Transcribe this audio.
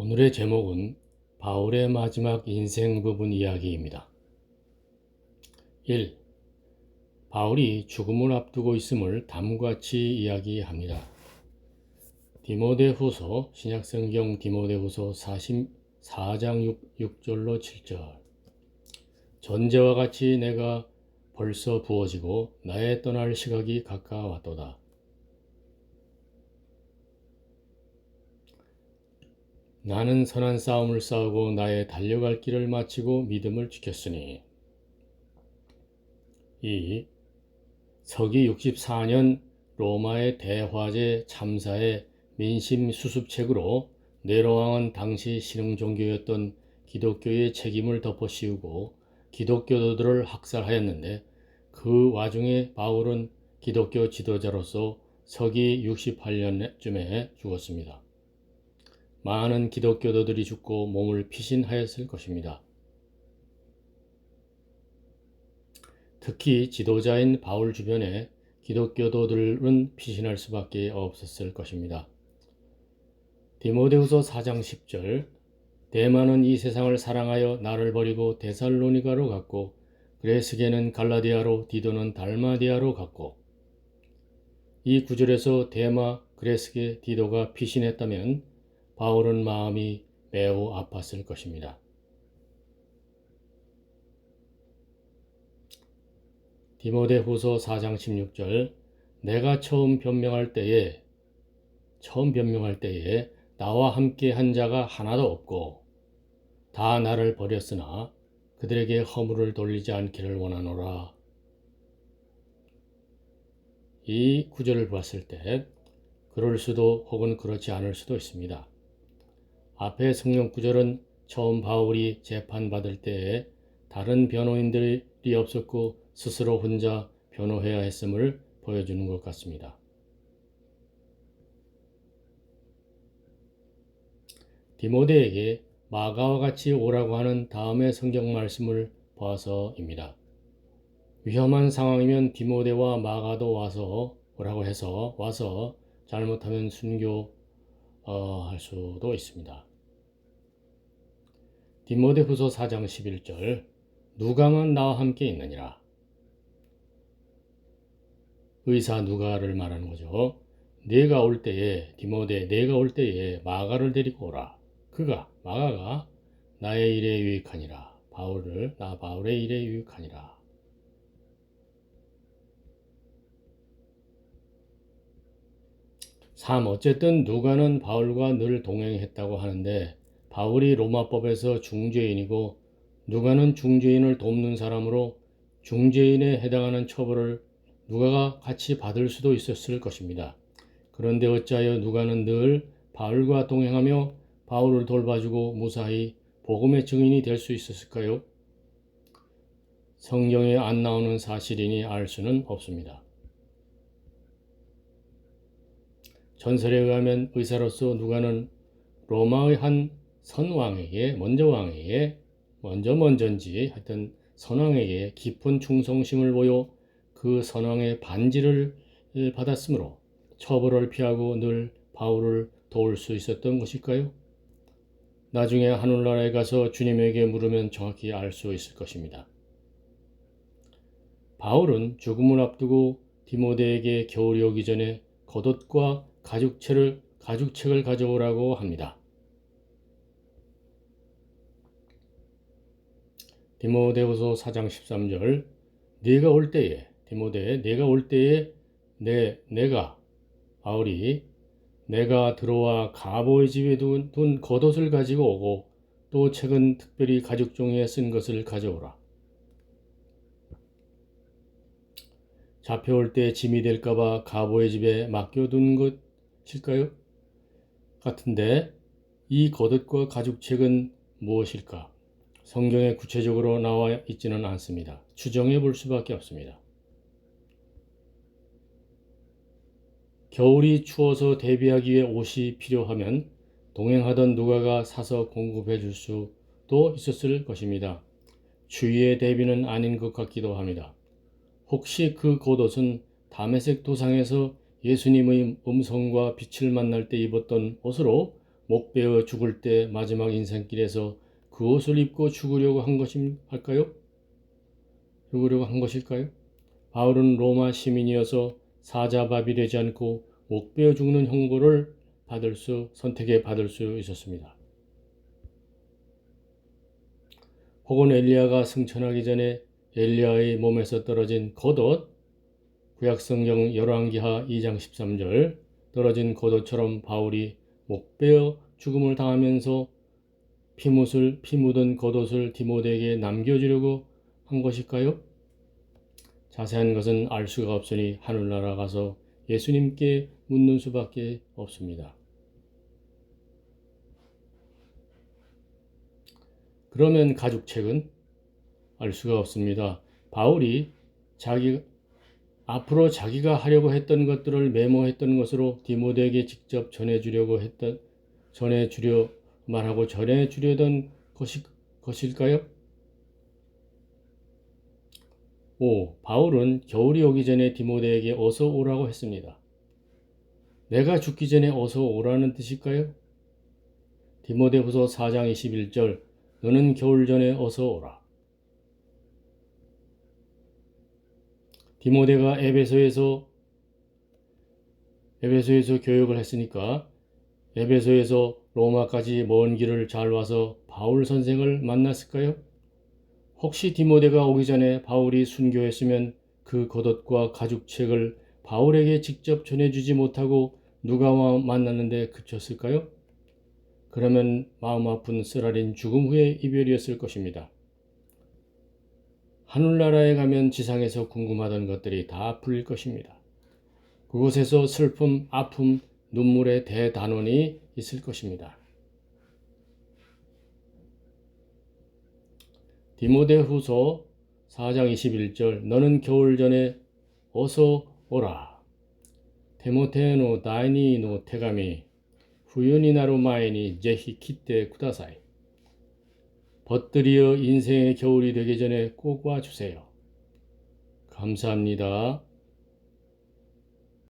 오늘의 제목은 바울의 마지막 인생 부분 이야기입니다. 1. 바울이 죽음을 앞두고 있음을 다음같이 이야기합니다. 디모데후서 신약성경 디모데후서 4장 6절로 7절. 전제와 같이 내가 벌써 부어지고 나의 떠날 시각이 가까웠도다. 나는 선한 싸움을 싸우고 나의 달려갈 길을 마치고 믿음을 지켰으니. 2. 서기 64년 로마의 대화재 참사의 민심 수습책으로 네로왕은 당시 신흥종교였던 기독교의 책임을 덮어씌우고 기독교도들을 학살하였는데, 그 와중에 바울은 기독교 지도자로서 서기 68년쯤에 죽었습니다. 많은 기독교도들이 죽고 몸을 피신하였을 것입니다. 특히 지도자인 바울 주변에 기독교도들은 피신할 수밖에 없었을 것입니다. 디모데후서 4장 10절. 데마는 이 세상을 사랑하여 나를 버리고 데살로니가로 갔고, 그레스게는 갈라디아로, 디도는 달마디아로 갔고. 이 구절에서 데마, 그레스게, 디도가 피신했다면 바울은 마음이 매우 아팠을 것입니다. 디모데후서 4장 16절. 내가 처음 변명할 때에 나와 함께 한 자가 하나도 없고 다 나를 버렸으나 그들에게 허물을 돌리지 않기를 원하노라. 이 구절을 봤을 때 그럴 수도 혹은 그렇지 않을 수도 있습니다. 앞의 성경 구절은 처음 바울이 재판받을 때에 다른 변호인들이 없었고 스스로 혼자 변호해야 했음을 보여주는 것 같습니다. 디모데에게 마가와 같이 오라고 하는 다음의 성경 말씀을 봐서입니다. 위험한 상황이면 디모데와 마가도 오라고 해서 와서 잘못하면 순교할 수도 있습니다. 디모데후서 4장 11절. 누가만 나와 함께 있느니라. 의사 누가를 말하는 거죠. 내가 올 때에 마가를 데리고 오라. 마가가 나의 일에 유익하니라. 바울의 일에 유익하니라. 어쨌든 누가는 바울과 늘 동행했다고 하는데, 바울이 로마법에서 중죄인이고 누가는 중죄인을 돕는 사람으로 중죄인에 해당하는 처벌을 누가가 같이 받을 수도 있었을 것입니다. 그런데 어찌하여 누가는 늘 바울과 동행하며 바울을 돌봐주고 무사히 복음의 증인이 될 수 있었을까요? 성경에 안 나오는 사실이니 알 수는 없습니다. 전설에 의하면 의사로서 누가는 로마의 한 선왕에게 먼저인지 하여튼 선왕에게 깊은 충성심을 보여 그 선왕의 반지를 받았으므로 처벌을 피하고 늘 바울을 도울 수 있었던 것일까요? 나중에 하늘나라에 가서 주님에게 물으면 정확히 알 수 있을 것입니다. 바울은 죽음을 앞두고 디모데에게 겨울이 오기 전에 겉옷과 가죽책을 가져오라고 합니다. 디모데후서 4장 13절. 네가 올 때에 바울이 내가 들어와 가보의 집에 둔 겉옷을 가지고 오고 또 책은 특별히 가죽 종이에 쓴 것을 가져오라. 잡혀올 때 짐이 될까봐 가보의 집에 맡겨둔 것일까요? 같은데 이 겉옷과 가죽책은 무엇일까? 성경에 구체적으로 나와 있지는 않습니다. 추정해 볼 수밖에 없습니다. 겨울이 추워서 대비하기 위해 옷이 필요하면 동행하던 누가가 사서 공급해 줄 수도 있었을 것입니다. 추위의 대비는 아닌 것 같기도 합니다. 혹시 그 겉옷은 다메섹 도상에서 예수님의 음성과 빛을 만날 때 입었던 옷으로 목 베어 죽을 때 마지막 인생길에서 그 옷을 입고 죽으려고 한 것일까요? 바울은 로마 시민이어서 사자밥이 되지 않고 목 베어 죽는 형벌을 선택해 받을 수 있었습니다. 혹은 엘리야가 승천하기 전에 엘리야의 몸에서 떨어진 겉옷, 구약성경 열왕기하 2장 13절 떨어진 겉옷처럼 바울이 목 베어 죽음을 당하면서 피 묻은 겉옷을 디모데에게 남겨주려고 한 것일까요? 자세한 것은 알 수가 없으니 하늘나라 가서 예수님께 묻는 수밖에 없습니다. 그러면 가죽책은? 알 수가 없습니다. 바울이 앞으로 자기가 하려고 했던 것들을 메모했던 것으로 디모데에게 직접 전해주려던 것일까요? 5. 바울은 겨울이 오기 전에 디모데에게 어서 오라고 했습니다. 내가 죽기 전에 어서 오라는 뜻일까요? 디모데후서 4장 21절 너는 겨울 전에 어서 오라. 디모데가 에베소에서 교육을 했으니까 에베소에서 로마까지 먼 길을 잘 와서 바울 선생을 만났을까요? 혹시 디모데가 오기 전에 바울이 순교했으면 그 겉옷과 가죽책을 바울에게 직접 전해주지 못하고 누가 만났는데 그쳤을까요? 그러면 마음 아픈 쓰라린 죽음 후의 이별이었을 것입니다. 하늘나라에 가면 지상에서 궁금하던 것들이 다 풀릴 것입니다. 그곳에서 슬픔, 아픔, 눈물의 대단원이 있을 것입니다. 디모데후서 4장 21절 너는 겨울 전에 어서 오라. 데모테노 다이니노 테가미 후유니나로 마에니 제히 키테 쿠다사이 벗들이여 인생의 겨울이 되기 전에 꼭 와주세요. 감사합니다.